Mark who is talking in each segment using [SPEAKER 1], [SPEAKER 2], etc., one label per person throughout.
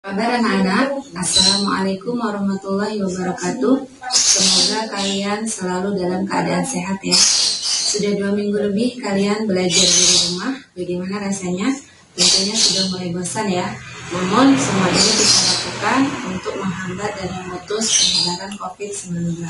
[SPEAKER 1] Kabar anak-anak, Assalamualaikum warahmatullahi wabarakatuh. Semoga kalian selalu dalam keadaan sehat ya. Sudah 2 minggu lebih kalian belajar dari rumah. Bagaimana rasanya? Tentunya sudah mulai bosan ya. Namun semua ini kita lakukan untuk menghambat dan memutus penyebaran COVID-19.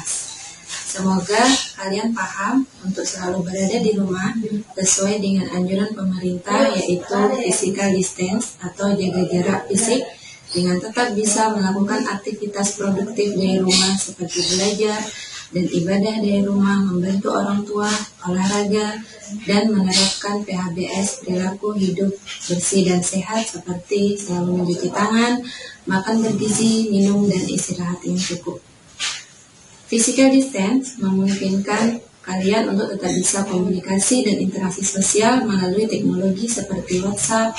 [SPEAKER 1] Semoga kalian paham untuk selalu berada di rumah sesuai dengan anjuran pemerintah, yaitu physical distance atau jaga jarak fisik, dengan tetap bisa melakukan aktivitas produktif dari rumah seperti belajar dan ibadah dari rumah, membantu orang tua, olahraga, dan menerapkan PHBS, perilaku hidup bersih dan sehat, seperti selalu mencuci tangan, makan bergizi, minum, dan istirahat yang cukup. Physical distance memungkinkan kalian untuk tetap bisa komunikasi dan interaksi sosial melalui teknologi seperti WhatsApp,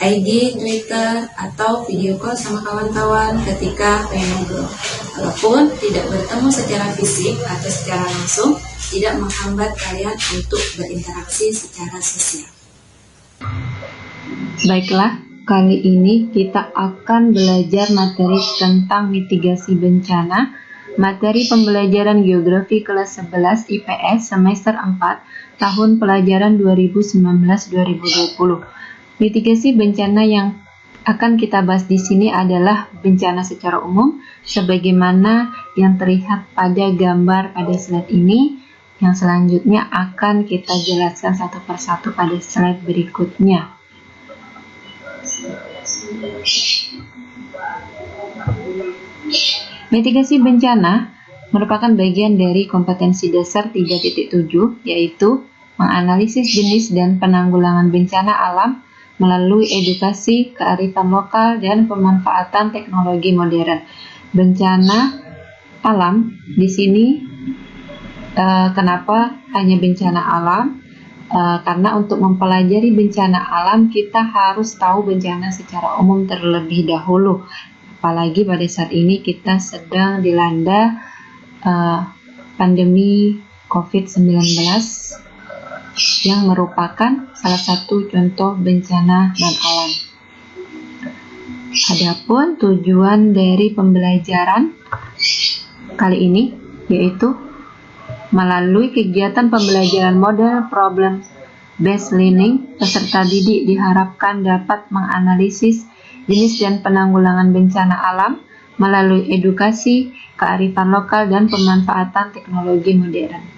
[SPEAKER 1] IG, Twitter, atau video call sama kawan-kawan ketika pengen ngobrol. Walaupun tidak bertemu secara fisik atau secara langsung, tidak menghambat kalian untuk berinteraksi secara sosial.
[SPEAKER 2] Baiklah, kali ini kita akan belajar materi tentang mitigasi bencana, materi pembelajaran geografi kelas 11 IPS semester 4 tahun pelajaran 2019-2020. Mitigasi bencana yang akan kita bahas di sini adalah bencana secara umum, sebagaimana yang terlihat pada gambar pada slide ini, yang selanjutnya akan kita jelaskan satu persatu pada slide berikutnya. Mitigasi bencana merupakan bagian dari kompetensi dasar 3.7, yaitu menganalisis jenis dan penanggulangan bencana alam melalui edukasi, kearifan lokal, dan pemanfaatan teknologi modern. Bencana alam di sini kenapa hanya bencana alam? Karena untuk mempelajari bencana alam kita harus tahu bencana secara umum terlebih dahulu. Apalagi pada saat ini kita sedang dilanda pandemi COVID-19 yang merupakan salah satu contoh bencana non-alam. Adapun tujuan dari pembelajaran kali ini yaitu melalui kegiatan pembelajaran model problem based learning, peserta didik diharapkan dapat menganalisis jenis dan penanggulangan bencana alam melalui edukasi, kearifan lokal, dan pemanfaatan teknologi modern.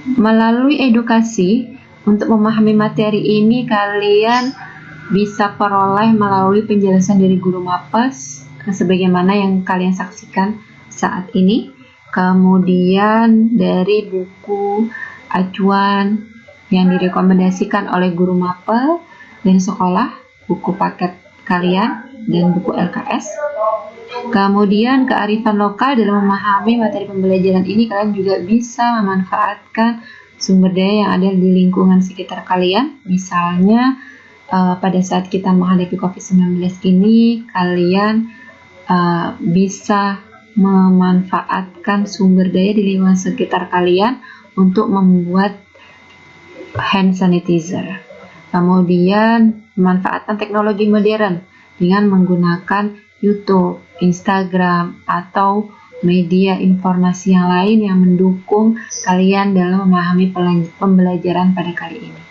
[SPEAKER 2] Melalui edukasi, untuk memahami materi ini kalian bisa peroleh melalui penjelasan dari guru Mapes sebagaimana yang kalian saksikan saat ini. Kemudian dari buku acuan yang direkomendasikan oleh guru Mapel dan sekolah, buku paket kalian, dan buku LKS. Kemudian kearifan lokal, dalam memahami materi pembelajaran ini kalian juga bisa memanfaatkan sumber daya yang ada di lingkungan sekitar kalian. Misalnya pada saat kita menghadapi COVID-19 ini, kalian bisa memanfaatkan sumber daya di lingkungan sekitar kalian untuk membuat hand sanitizer. Kemudian pemanfaatan teknologi modern dengan menggunakan YouTube, Instagram, atau media informasi yang lain yang mendukung kalian dalam memahami pembelajaran pada kali ini.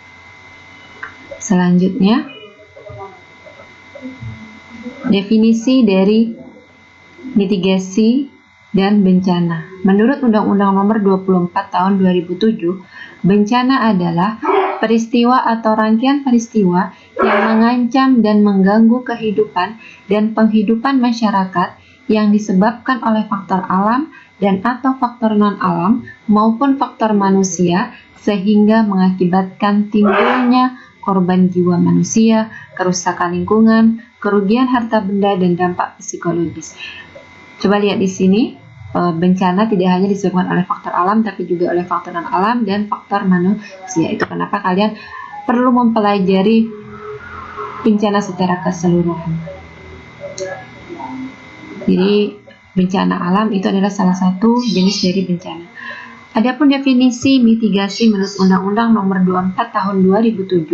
[SPEAKER 2] Selanjutnya, definisi dari mitigasi dan bencana. Menurut Undang-Undang Nomor 24 Tahun 2007, bencana adalah peristiwa atau rangkaian peristiwa yang mengancam dan mengganggu kehidupan dan penghidupan masyarakat yang disebabkan oleh faktor alam dan atau faktor non-alam maupun faktor manusia, sehingga mengakibatkan timbulnya korban jiwa manusia, kerusakan lingkungan, kerugian harta benda, dan dampak psikologis. Coba lihat di sini, bencana tidak hanya disebabkan oleh faktor alam, tapi juga oleh faktor non-alam dan faktor manusia. Itu kenapa kalian perlu mempelajari bencana secara keseluruhan. Jadi, bencana alam itu adalah salah satu jenis dari bencana. Adapun definisi mitigasi menurut Undang-Undang Nomor 24 Tahun 2007,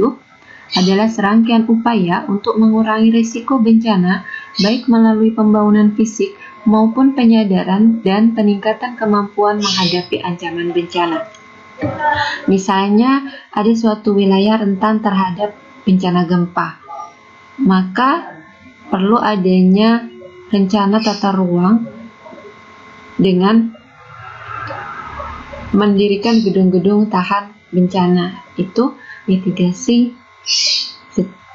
[SPEAKER 2] adalah serangkaian upaya untuk mengurangi risiko bencana, baik melalui pembangunan fisik maupun penyadaran dan peningkatan kemampuan menghadapi ancaman bencana. Misalnya, ada suatu wilayah rentan terhadap bencana gempa, maka perlu adanya rencana tata ruang dengan mendirikan gedung-gedung tahan bencana. Itu mitigasi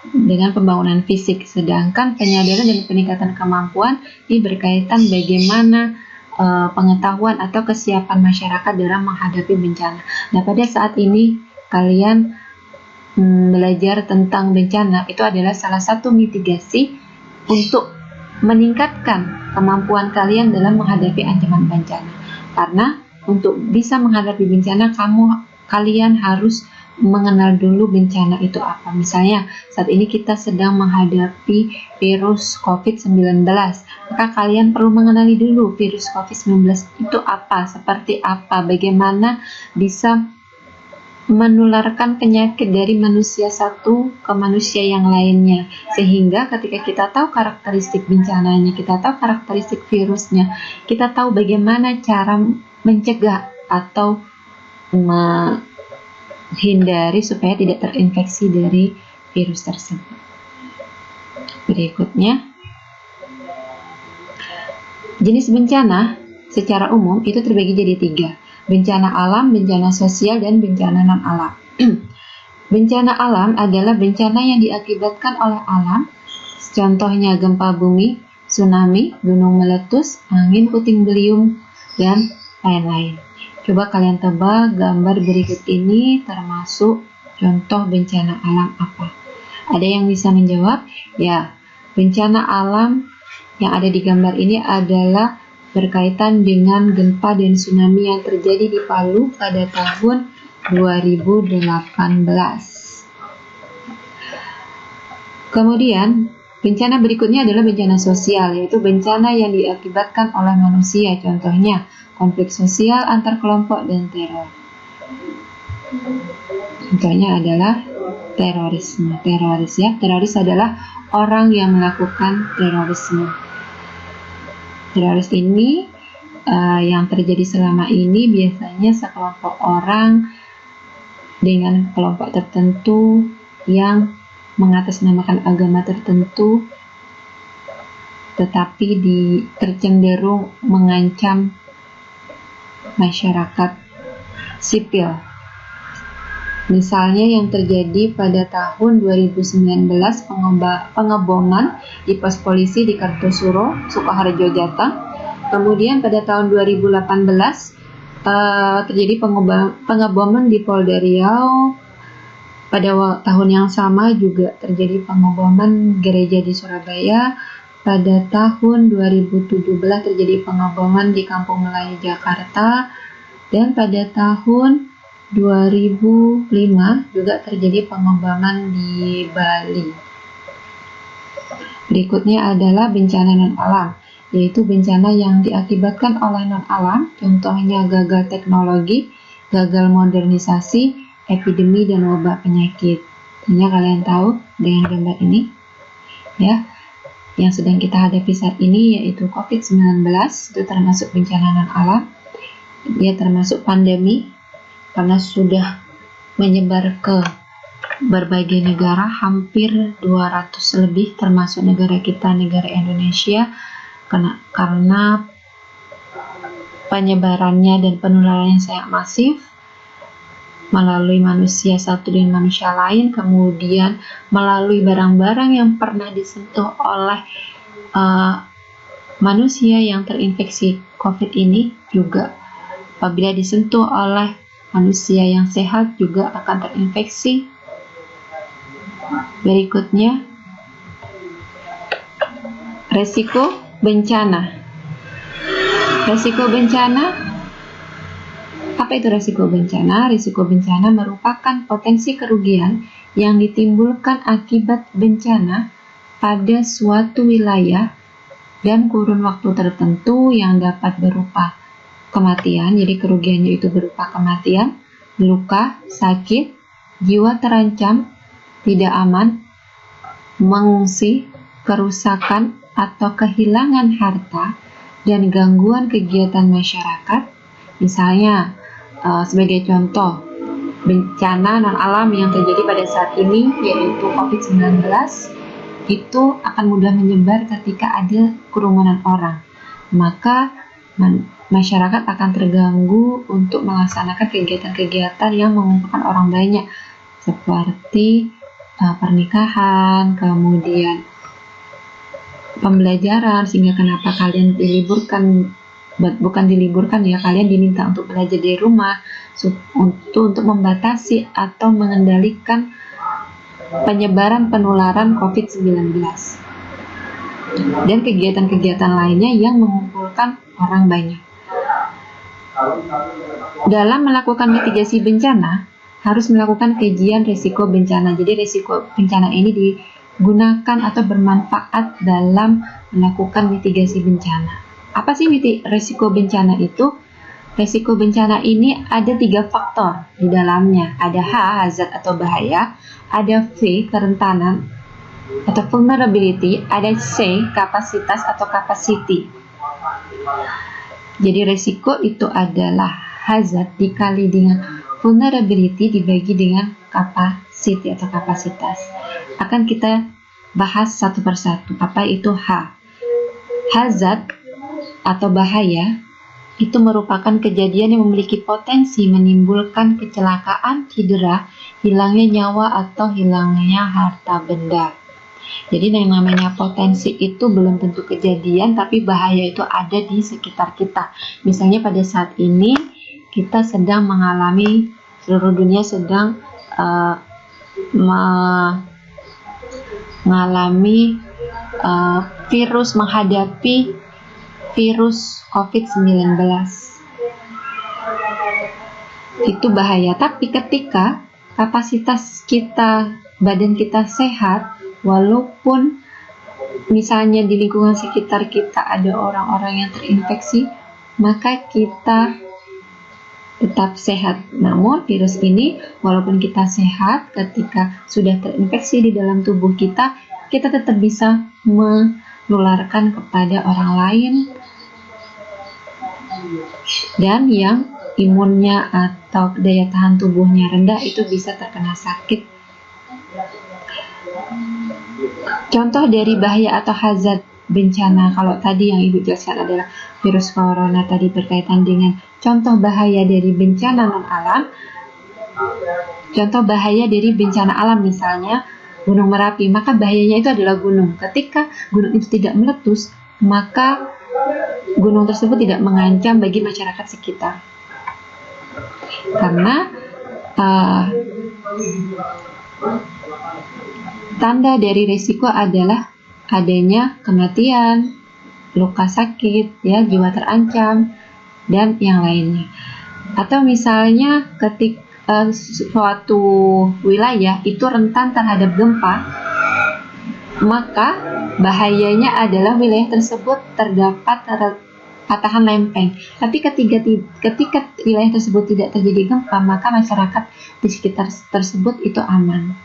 [SPEAKER 2] dengan pembangunan fisik, sedangkan penyadaran dan peningkatan kemampuan ini berkaitan bagaimana pengetahuan atau kesiapan masyarakat dalam menghadapi bencana. Nah, pada saat ini kalian belajar tentang bencana, itu adalah salah satu mitigasi untuk meningkatkan kemampuan kalian dalam menghadapi ancaman bencana. Karena untuk bisa menghadapi bencana, kalian harus mengenal dulu bencana itu apa. Misalnya, saat ini kita sedang menghadapi virus COVID-19, maka kalian perlu mengenali dulu virus COVID-19 itu apa, seperti apa, bagaimana bisa menularkan penyakit dari manusia satu ke manusia yang lainnya. Sehingga ketika kita tahu karakteristik bencananya, kita tahu karakteristik virusnya, kita tahu bagaimana cara mencegah atau hindari supaya tidak terinfeksi dari virus tersebut. Berikutnya, jenis bencana secara umum itu terbagi jadi 3. Bencana alam, bencana sosial, dan bencana non-alam. Bencana alam adalah bencana yang diakibatkan oleh alam, contohnya gempa bumi, tsunami, gunung meletus, angin puting beliung, dan lain-lain. Coba kalian tebak gambar berikut ini termasuk contoh bencana alam apa? Ada yang bisa menjawab? Ya, bencana alam yang ada di gambar ini adalah berkaitan dengan gempa dan tsunami yang terjadi di Palu pada tahun 2018. Kemudian, bencana berikutnya adalah bencana sosial, yaitu bencana yang diakibatkan oleh manusia, contohnya konflik sosial antar kelompok dan teror. Contohnya adalah terorisme. Teroris adalah orang yang melakukan terorisme. Teroris ini yang terjadi selama ini biasanya sekelompok orang dengan kelompok tertentu yang mengatasnamakan agama tertentu, tetapi tercenderung mengancam masyarakat sipil. Misalnya yang terjadi pada tahun 2019, pengeboman di pos polisi di Kartosuro, Sukoharjo, Jateng. Kemudian pada tahun 2018 terjadi pengeboman di Polda Riau. Pada tahun yang sama juga terjadi pengeboman gereja di Surabaya. Pada tahun 2017 terjadi pengeboman di Kampung Melayu, Jakarta. Dan pada tahun 2005 juga terjadi pengeboman di Bali. Berikutnya adalah bencana non-alam, yaitu bencana yang diakibatkan oleh non-alam, contohnya gagal teknologi, gagal modernisasi, epidemi, dan wabah penyakit. Tentunya kalian tahu dengan gambar ini, ya. Yang sedang kita hadapi saat ini yaitu COVID-19, itu termasuk bencana non-alam. Dia termasuk pandemi karena sudah menyebar ke berbagai negara, hampir 200 lebih, termasuk negara kita, negara Indonesia, karena penyebarannya dan penularannya sangat masif melalui manusia satu dengan manusia lain, kemudian melalui barang-barang yang pernah disentuh oleh manusia yang terinfeksi COVID ini juga apabila disentuh oleh manusia yang sehat juga akan terinfeksi. Berikutnya, resiko bencana. Resiko bencana, apa itu resiko bencana? Risiko bencana merupakan potensi kerugian yang ditimbulkan akibat bencana pada suatu wilayah dan kurun waktu tertentu yang dapat berupa kematian. Jadi kerugiannya itu berupa kematian, luka, sakit, jiwa terancam, tidak aman, mengungsi, kerusakan atau kehilangan harta, dan gangguan kegiatan masyarakat. Misalnya, sebagai contoh, bencana non-alam yang terjadi pada saat ini, yaitu COVID-19, itu akan mudah menyebar ketika ada kerumunan orang. Maka masyarakat akan terganggu untuk melaksanakan kegiatan-kegiatan yang mengumpulkan orang banyak, seperti pernikahan, kemudian pembelajaran, sehingga kenapa kalian bukan diliburkan ya, kalian diminta untuk belajar di rumah untuk membatasi atau mengendalikan penyebaran penularan COVID-19 dan kegiatan-kegiatan lainnya yang mengumpulkan orang banyak. Dalam melakukan mitigasi bencana, harus melakukan kajian risiko bencana. Jadi risiko bencana ini digunakan atau bermanfaat dalam melakukan mitigasi bencana. Apa sih risiko bencana itu? Risiko bencana ini ada 3 faktor di dalamnya. Ada H, hazard atau bahaya. Ada V, kerentanan atau vulnerability. Ada C, kapasitas atau capacity. Jadi risiko itu adalah hazard dikali dengan vulnerability dibagi dengan capacity atau kapasitas. Akan kita bahas satu persatu. Apa itu H? Hazard atau bahaya itu merupakan kejadian yang memiliki potensi menimbulkan kecelakaan, cedera, hilangnya nyawa atau hilangnya harta benda. Jadi yang namanya potensi itu belum tentu kejadian, tapi bahaya itu ada di sekitar kita. Misalnya pada saat ini kita sedang mengalami, seluruh dunia sedang menghadapi virus COVID-19. Itu bahaya. Tapi ketika kapasitas kita, badan kita sehat, walaupun misalnya di lingkungan sekitar kita ada orang-orang yang terinfeksi, maka kita tetap sehat. Namun virus ini, walaupun kita sehat, ketika sudah terinfeksi di dalam tubuh kita, kita tetap bisa menularkan kepada orang lain, dan yang imunnya atau daya tahan tubuhnya rendah itu bisa terkena sakit. Contoh dari bahaya atau hazard bencana, kalau tadi yang Ibu jelaskan adalah virus corona tadi berkaitan dengan contoh bahaya dari bencana non-alam. Contoh bahaya dari bencana alam misalnya Gunung Merapi, maka bahayanya itu adalah gunung. Ketika gunung itu tidak meletus, maka gunung tersebut tidak mengancam bagi masyarakat sekitar. Karena tanda dari risiko adalah adanya kematian, luka sakit, ya, jiwa terancam, dan yang lainnya. Atau misalnya ketika suatu wilayah itu rentan terhadap gempa, maka bahayanya adalah wilayah tersebut terdapat patahan lempeng. Tapi ketika wilayah tersebut tidak terjadi gempa, maka masyarakat di sekitar tersebut itu aman.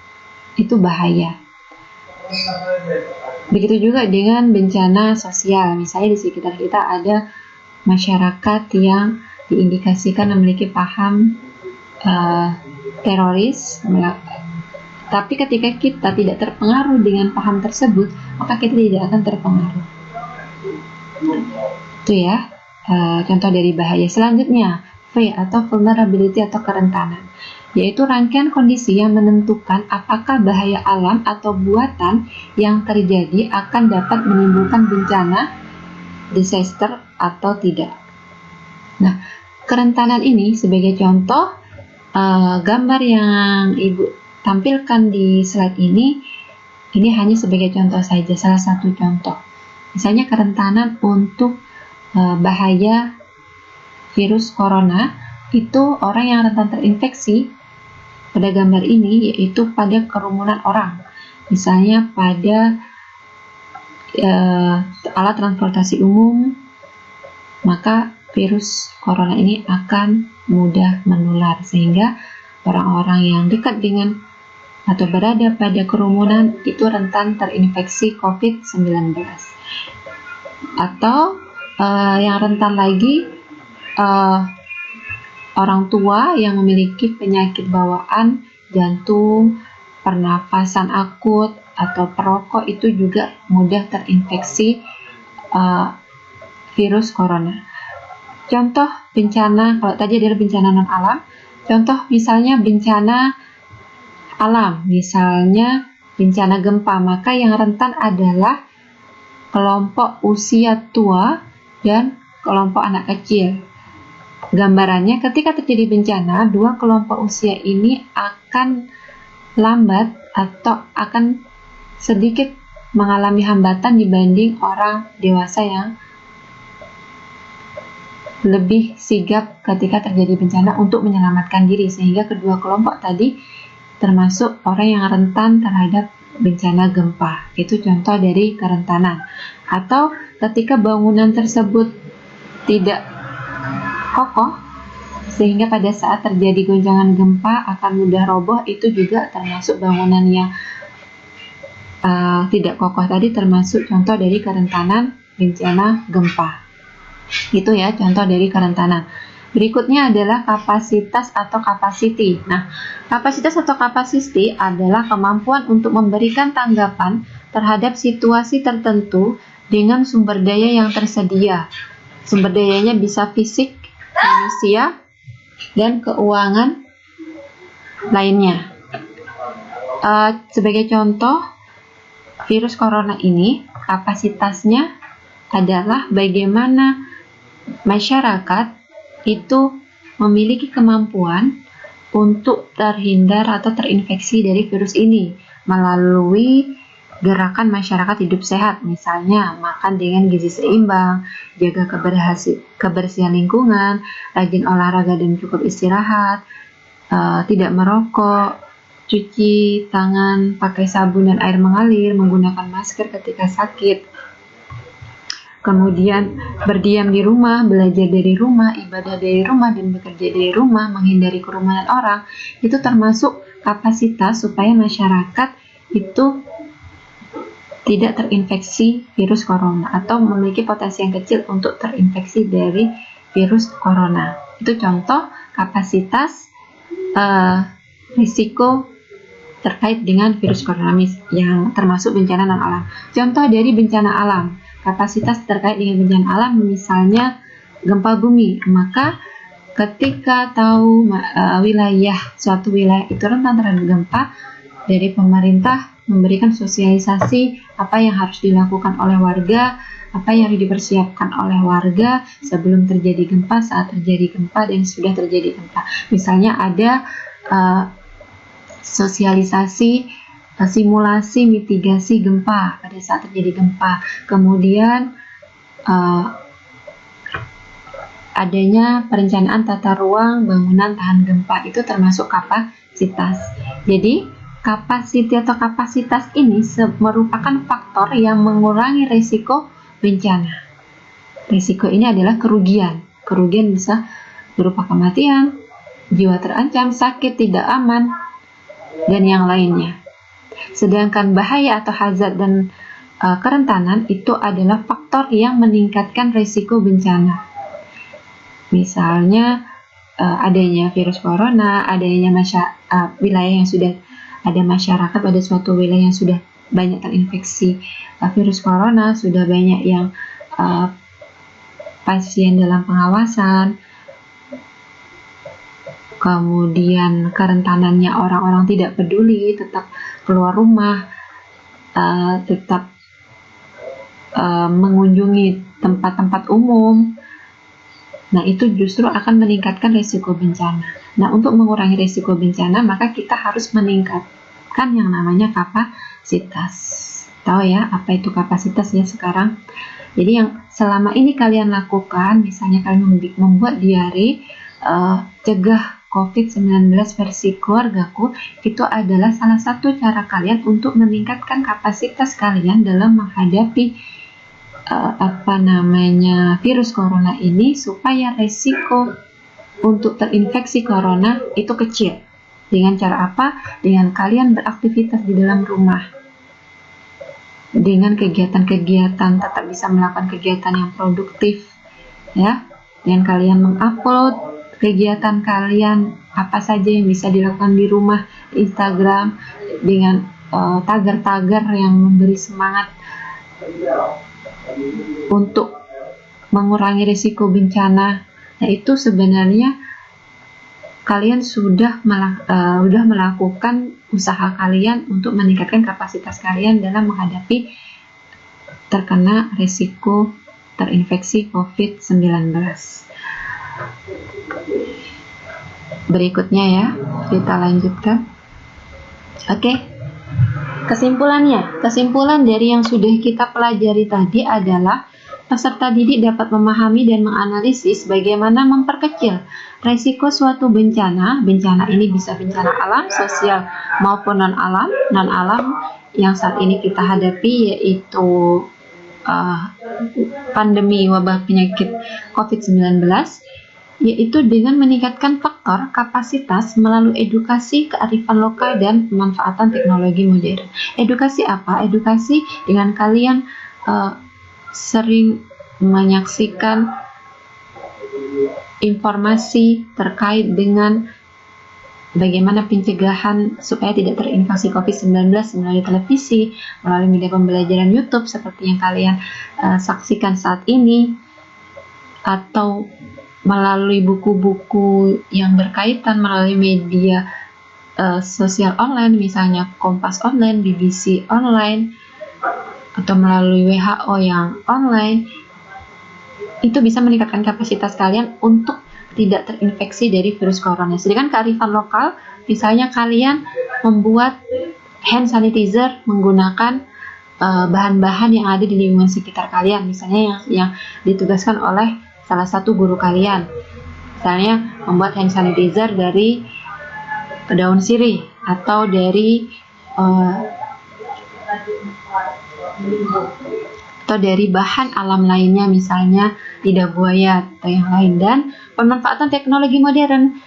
[SPEAKER 2] Itu bahaya. Begitu juga dengan bencana sosial. Misalnya di sekitar kita ada masyarakat yang diindikasikan memiliki paham teroris, tapi ketika kita tidak terpengaruh dengan paham tersebut, maka kita tidak akan terpengaruh. Itu ya, contoh dari bahaya. Selanjutnya, V atau vulnerability atau kerentanan, yaitu rangkaian kondisi yang menentukan apakah bahaya alam atau buatan yang terjadi akan dapat menimbulkan bencana, disaster atau tidak. Nah, kerentanan ini sebagai contoh, gambar yang Ibu tampilkan di slide ini hanya sebagai contoh saja, salah satu contoh. Misalnya kerentanan untuk bahaya virus corona, itu orang yang rentan terinfeksi pada gambar ini yaitu pada kerumunan orang, misalnya pada alat transportasi umum, maka virus corona ini akan mudah menular, sehingga orang-orang yang dekat dengan atau berada pada kerumunan itu rentan terinfeksi COVID-19. Atau yang rentan lagi, orang tua yang memiliki penyakit bawaan, jantung, pernafasan akut, atau perokok itu juga mudah terinfeksi virus corona. Contoh bencana, kalau tadi adalah bencana non-alam, contoh misalnya bencana alam, misalnya bencana gempa, maka yang rentan adalah kelompok usia tua dan kelompok anak kecil. Gambarannya, ketika terjadi bencana, dua kelompok usia ini akan lambat atau akan sedikit mengalami hambatan dibanding orang dewasa yang lebih sigap ketika terjadi bencana untuk menyelamatkan diri, sehingga kedua kelompok tadi termasuk orang yang rentan terhadap bencana gempa. Itu contoh dari kerentanan. Atau ketika bangunan tersebut tidak kokoh sehingga pada saat terjadi goncangan gempa akan mudah roboh, itu juga termasuk bangunan yang tidak kokoh tadi, termasuk contoh dari kerentanan bencana gempa. Itu ya contoh dari kerentanan. Berikutnya adalah kapasitas atau capacity. Nah, kapasitas atau capacity adalah kemampuan untuk memberikan tanggapan terhadap situasi tertentu dengan sumber daya yang tersedia. Sumber dayanya bisa fisik, manusia, dan keuangan lainnya. Sebagai contoh, virus corona ini kapasitasnya adalah bagaimana masyarakat itu memiliki kemampuan untuk terhindar atau terinfeksi dari virus ini melalui gerakan masyarakat hidup sehat, misalnya makan dengan gizi seimbang, jaga kebersihan lingkungan, rajin olahraga dan cukup istirahat, tidak merokok, cuci tangan pakai sabun dan air mengalir, menggunakan masker ketika sakit, kemudian berdiam di rumah, belajar dari rumah, ibadah dari rumah, dan bekerja dari rumah, menghindari kerumunan orang. Itu termasuk kapasitas supaya masyarakat itu tidak terinfeksi virus corona atau memiliki potensi yang kecil untuk terinfeksi dari virus corona. Itu contoh kapasitas risiko terkait dengan virus corona yang termasuk bencana non-alam. Contoh dari bencana alam, kapasitas terkait dengan bencana alam, misalnya gempa bumi. Maka ketika tahu suatu wilayah itu rentan terhadap gempa, dari pemerintah memberikan sosialisasi apa yang harus dilakukan oleh warga, apa yang harus dipersiapkan oleh warga sebelum terjadi gempa, saat terjadi gempa, dan sudah terjadi gempa. Misalnya ada sosialisasi simulasi mitigasi gempa pada saat terjadi gempa, kemudian adanya perencanaan tata ruang bangunan tahan gempa, itu termasuk kapasitas. Jadi kapasitas ini merupakan faktor yang mengurangi risiko bencana. Risiko ini adalah kerugian bisa berupa kematian, jiwa terancam, sakit tidak aman, dan yang lainnya. Sedangkan bahaya atau hazard dan kerentanan itu adalah faktor yang meningkatkan risiko bencana. Misalnya adanya virus corona, adanya wilayah yang sudah ada masyarakat pada suatu wilayah yang sudah banyak terinfeksi virus corona, sudah banyak yang pasien dalam pengawasan, kemudian kerentanannya orang-orang tidak peduli, tetap keluar rumah, tetap mengunjungi tempat-tempat umum. Nah, itu justru akan meningkatkan risiko bencana. Nah, untuk mengurangi risiko bencana, maka kita harus meningkatkan yang namanya kapasitas. Tahu ya, apa itu kapasitas ya sekarang? Jadi yang selama ini kalian lakukan, misalnya kalian membuat diary, cegah COVID-19 versi keluargaku, itu adalah salah satu cara kalian untuk meningkatkan kapasitas kalian dalam menghadapi virus corona ini, supaya resiko untuk terinfeksi corona itu kecil. Dengan cara apa? Dengan kalian beraktivitas di dalam rumah. Dengan kegiatan-kegiatan, tetap bisa melakukan kegiatan yang produktif, ya. Dengan kalian mengupload kegiatan kalian apa saja yang bisa dilakukan di rumah di Instagram dengan tagar-tagar yang memberi semangat untuk mengurangi risiko bencana. Nah, itu sebenarnya kalian sudah melakukan usaha kalian untuk meningkatkan kapasitas kalian dalam menghadapi terkena risiko terinfeksi COVID-19. Berikutnya ya, kita lanjutkan. Oke. Kesimpulan dari yang sudah kita pelajari tadi adalah peserta didik dapat memahami dan menganalisis bagaimana memperkecil risiko suatu bencana. Bencana ini bisa bencana alam, sosial maupun non-alam yang saat ini kita hadapi, yaitu pandemi wabah penyakit COVID-19, yaitu dengan meningkatkan faktor kapasitas melalui edukasi, kearifan lokal, dan pemanfaatan teknologi modern. Edukasi apa? Edukasi dengan kalian sering menyaksikan informasi terkait dengan bagaimana pencegahan supaya tidak terinfeksi COVID-19 melalui televisi, melalui media pembelajaran YouTube seperti yang kalian saksikan saat ini, atau melalui buku-buku yang berkaitan melalui media sosial online, misalnya Kompas Online, BBC Online, atau melalui WHO yang online. Itu bisa meningkatkan kapasitas kalian untuk tidak terinfeksi dari virus corona. Sedangkan kearifan lokal, misalnya kalian membuat hand sanitizer menggunakan bahan-bahan yang ada di lingkungan sekitar kalian, misalnya yang ditugaskan oleh salah satu guru kalian, misalnya membuat hand sanitizer dari daun sirih atau dari bahan alam lainnya, misalnya lidah buaya atau yang lain. Dan pemanfaatan teknologi modern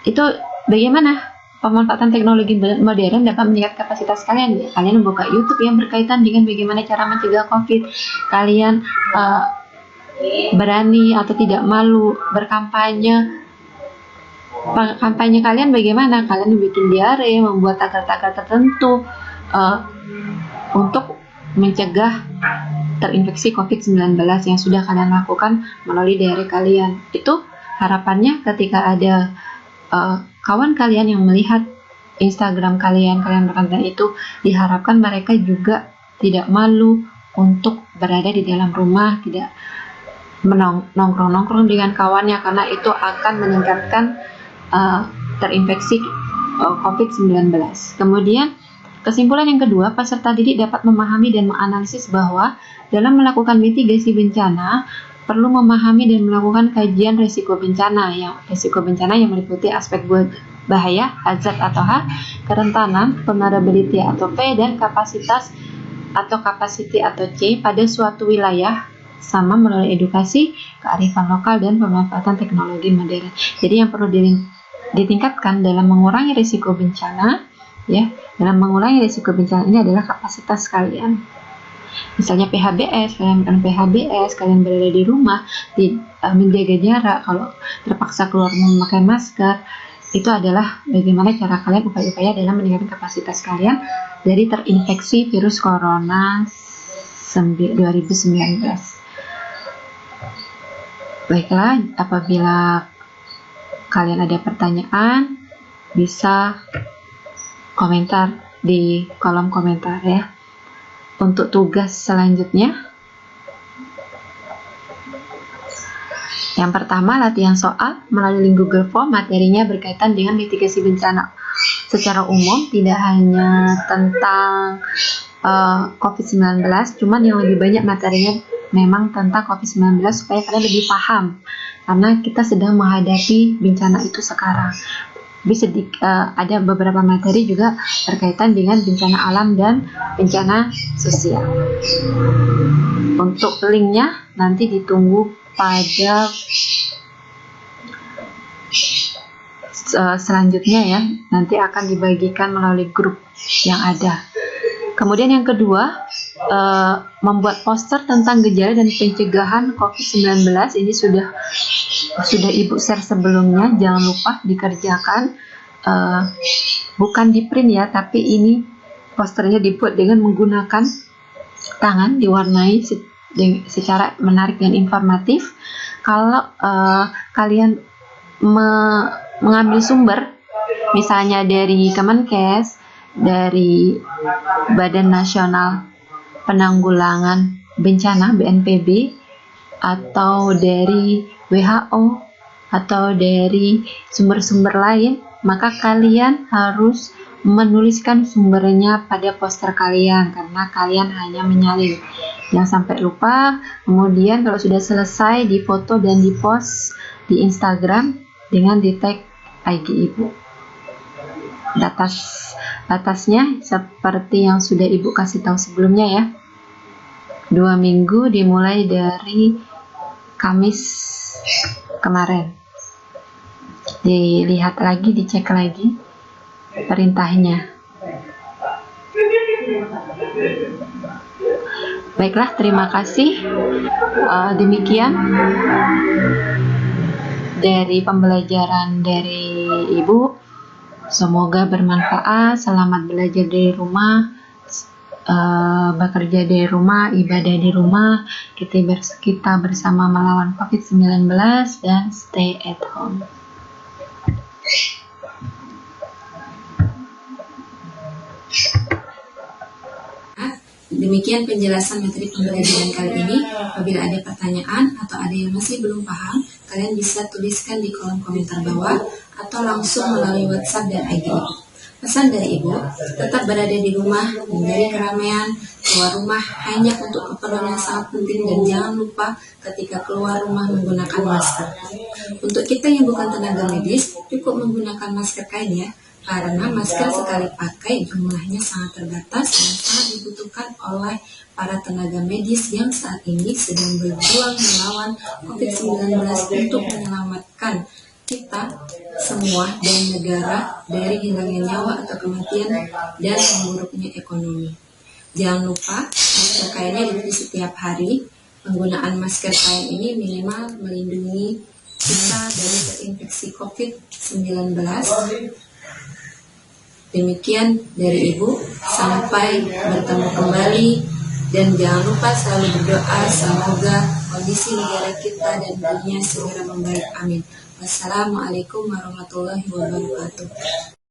[SPEAKER 2] itu bagaimana? Pemanfaatan teknologi modern dapat meningkatkan kapasitas kalian. Kalian membuka YouTube yang berkaitan dengan bagaimana cara mencegah COVID. Kalian berani atau tidak malu berkampanye. Kampanye kalian bagaimana? Kalian bikin diare, membuat tagar-tagar tertentu untuk mencegah terinfeksi COVID-19 yang sudah kalian lakukan melalui diare kalian. Itu harapannya ketika ada kawan kalian yang melihat Instagram kalian berkonten itu, diharapkan mereka juga tidak malu untuk berada di dalam rumah, tidak nongkrong dengan kawannya, karena itu akan meningkatkan terinfeksi COVID-19. Kemudian kesimpulan yang kedua, peserta didik dapat memahami dan menganalisis bahwa dalam melakukan mitigasi bencana perlu memahami dan melakukan kajian risiko bencana yang meliputi aspek bahaya, hazard atau H, kerentanan, vulnerability atau V, dan kapasitas atau capacity atau C pada suatu wilayah, sama melalui edukasi, kearifan lokal, dan pemanfaatan teknologi modern. Jadi yang perlu ditingkatkan dalam mengurangi risiko bencana, ya, dalam mengurangi risiko bencana ini adalah kapasitas kalian. Misalnya PHBS, kalian berada di rumah, menjaga jarak, kalau terpaksa keluar memakai masker. Itu adalah bagaimana cara kalian, upaya-upaya dalam meningkatkan kapasitas kalian dari terinfeksi virus corona 2019. Baiklah, apabila kalian ada pertanyaan, bisa komentar di kolom komentar ya. Untuk tugas selanjutnya, yang pertama, latihan soal melalui link Google Form. Materinya berkaitan dengan mitigasi bencana secara umum, tidak hanya tentang COVID-19, cuman yang lebih banyak materinya memang tentang COVID-19 supaya kalian lebih paham, karena kita sedang menghadapi bencana itu sekarang. Bisa ada beberapa materi juga berkaitan dengan bencana alam dan bencana sosial. Untuk linknya nanti ditunggu pada selanjutnya ya, nanti akan dibagikan melalui grup yang ada. Kemudian yang kedua, membuat poster tentang gejala dan pencegahan COVID-19. Ini sudah Ibu share sebelumnya, jangan lupa dikerjakan. Bukan di print ya, tapi ini posternya dibuat dengan menggunakan tangan, diwarnai secara menarik dan informatif. Kalau kalian mengambil sumber, misalnya dari Kemenkes, dari Badan Nasional Penanggulangan Bencana (BNPB), atau dari WHO, atau dari sumber-sumber lain, maka kalian harus menuliskan sumbernya pada poster kalian, karena kalian hanya menyalin. Jangan sampai lupa. Kemudian kalau sudah selesai, difoto dan dipost di Instagram dengan di tag IG Ibu. Batasnya seperti yang sudah Ibu kasih tahu sebelumnya ya. 2 minggu dimulai dari Kamis kemarin. Dilihat lagi, dicek lagi perintahnya. Baiklah, terima kasih. Demikian dari pembelajaran dari Ibu. Semoga bermanfaat. Selamat belajar dari rumah, bekerja dari rumah, ibadah di rumah. Kita bersama melawan COVID-19 dan stay at home.
[SPEAKER 1] Demikian penjelasan materi pembelajaran kali ini. Apabila ada pertanyaan atau ada yang masih belum paham, kalian bisa tuliskan di kolom komentar bawah atau langsung melalui WhatsApp dan IG. Pesan dari Ibu, tetap berada di rumah, hindari keramaian, keluar rumah hanya untuk keperluan yang sangat penting, dan jangan lupa ketika keluar rumah menggunakan masker. Untuk kita yang bukan tenaga medis, cukup menggunakan masker kain ya, karena masker sekali pakai jumlahnya sangat terbatas dan sangat dibutuhkan oleh para tenaga medis yang saat ini sedang berjuang melawan COVID-19 untuk menyelamatkan kita semua dan negara dari hilangnya nyawa atau kematian dan memburuknya ekonomi. Jangan lupa masker kainnya dibeli setiap hari. Penggunaan masker kain ini minimal melindungi kita dari terinfeksi COVID-19. Demikian dari Ibu, sampai bertemu kembali, dan jangan lupa selalu berdoa semoga kondisi negara kita dan dunia segera membaik. Amin. Wassalamualaikum warahmatullahi wabarakatuh.